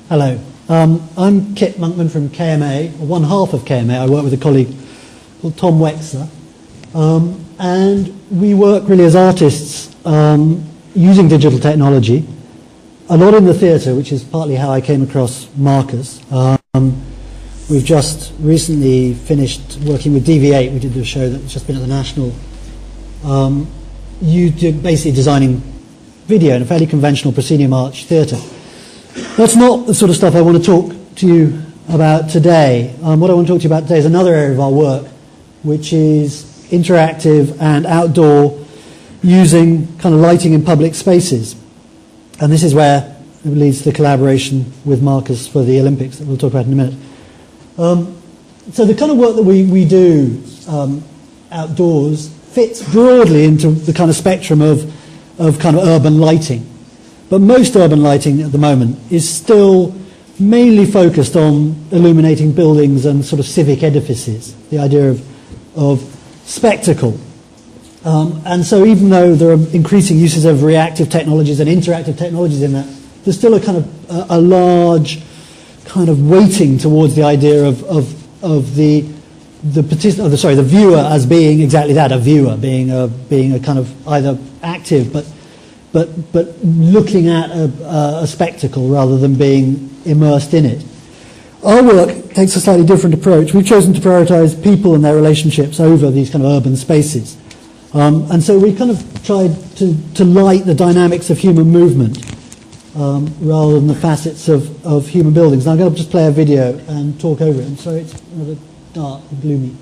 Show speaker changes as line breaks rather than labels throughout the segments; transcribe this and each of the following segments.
Hello. I'm Kit Monkman from KMA, or one half of KMA. I work with a colleague called Tom Wexler. And we work really as artists using digital technology, a lot in the theatre, which is partly how I came across Marcus. We've just recently finished working with DV8. We did the show that's just been at the National. You did basically designing video in a fairly conventional proscenium arch theatre. That's not the sort of stuff I want to talk to you about today. What I want to talk to you about today is another area of our work, which is interactive and outdoor, using kind of lighting in public spaces. And this is where it leads to the collaboration with Marcus for the Olympics that we'll talk about in a minute. So the kind of work that we do outdoors fits broadly into the kind of spectrum of kind of urban lighting. But most urban lighting at the moment is still mainly focused on illuminating buildings and sort of civic edifices, the idea of spectacle. And so even though there are increasing uses of reactive technologies and interactive technologies in that, there's still a kind of a large kind of weighting towards the idea of the viewer as being exactly that, a viewer, being a kind of either active but looking at a spectacle rather than being immersed in it. Our work takes a slightly different approach. We've chosen to prioritize people and their relationships over these kind of urban spaces. And so we kind of tried to light the dynamics of human movement rather than the facets of human buildings. Now I'm going to just play a video and talk over it. I'm sorry, it's rather dark and gloomy.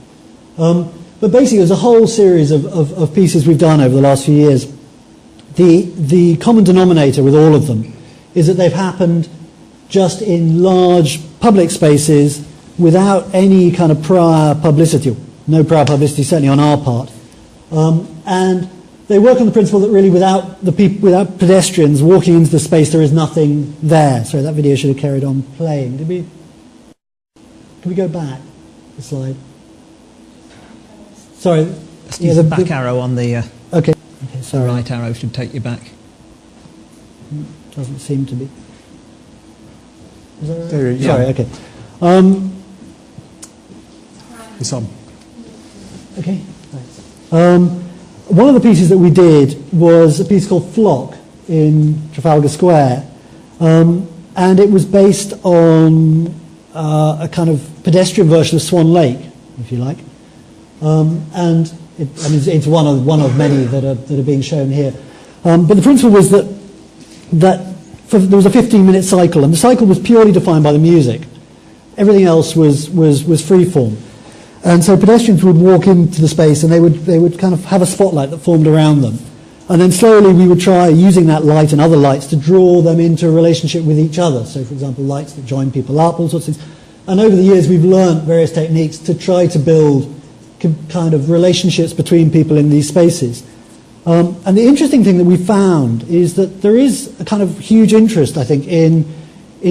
But basically there's a whole series of pieces we've done over the last few years. The common denominator with all of them is that they've happened just in large public spaces without any kind of prior publicity, no prior publicity certainly on our part. And they work on the principle that really without pedestrians walking into the space there is nothing there. Sorry, that video should have carried on playing. Can we go back the slide? Sorry.
Just use the back arrow on the...
Okay, sorry.
Right arrow should take you back.
Doesn't seem to be. Is that right?
There you go.
Sorry, okay.
It's on.
Okay, thanks. One of the pieces that we did was a piece called Flock in Trafalgar Square. And it was based on a kind of pedestrian version of Swan Lake, if you like. And it's one of many that are being shown here. But the principle was that there was a 15-minute cycle, and the cycle was purely defined by the music. Everything else was free form. And so pedestrians would walk into the space, and they would kind of have a spotlight that formed around them. And then slowly we would try, using that light and other lights, to draw them into a relationship with each other. So, for example, lights that join people up, all sorts of things. And over the years we've learned various techniques to try to build kind of relationships between people in these spaces. And the interesting thing that we found is that there is a kind of huge interest, I think, in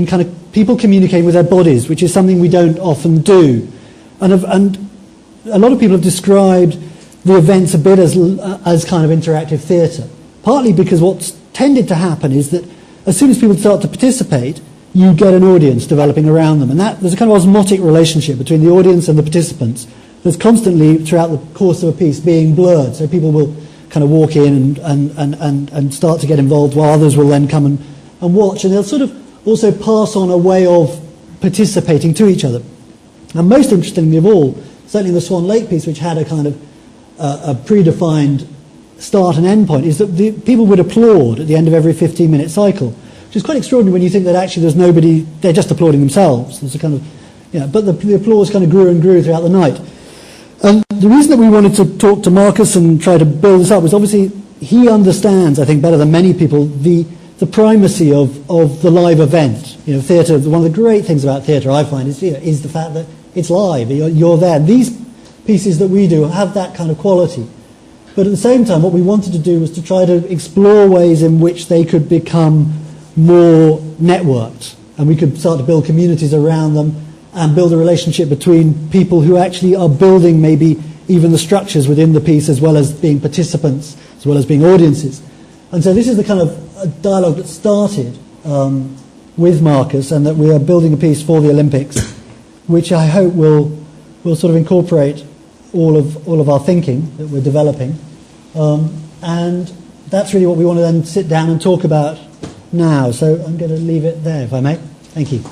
kind of people communicating with their bodies, which is something we don't often do. And a lot of people have described the events a bit as kind of interactive theatre, partly because what's tended to happen is that as soon as people start to participate, you get an audience developing around them. And there's a kind of osmotic relationship between the audience and the participants that's constantly, throughout the course of a piece, being blurred. So people will kind of walk in and start to get involved, while others will then come and watch. And they'll sort of also pass on a way of participating to each other. And most interestingly of all, certainly in the Swan Lake piece, which had a kind of a predefined start and end point, is that the people would applaud at the end of every 15-minute cycle, which is quite extraordinary when you think that actually there's nobody, they're just applauding themselves. There's a kind of, but the applause kind of grew and grew throughout the night. And the reason that we wanted to talk to Marcus and try to build this up was obviously he understands, I think, better than many people, the primacy of the live event. You know, theatre, one of the great things about theatre, I find, is the fact that it's live, you're there. These pieces that we do have that kind of quality. But at the same time, what we wanted to do was to try to explore ways in which they could become more networked, and we could start to build communities around them and build a relationship between people who actually are building maybe even the structures within the piece, as well as being participants, as well as being audiences. And so this is the kind of dialogue that started with Marcus, and that we are building a piece for the Olympics, which I hope will sort of incorporate all of our thinking that we're developing. And that's really what we want to then sit down and talk about now. So I'm going to leave it there, if I may. Thank you.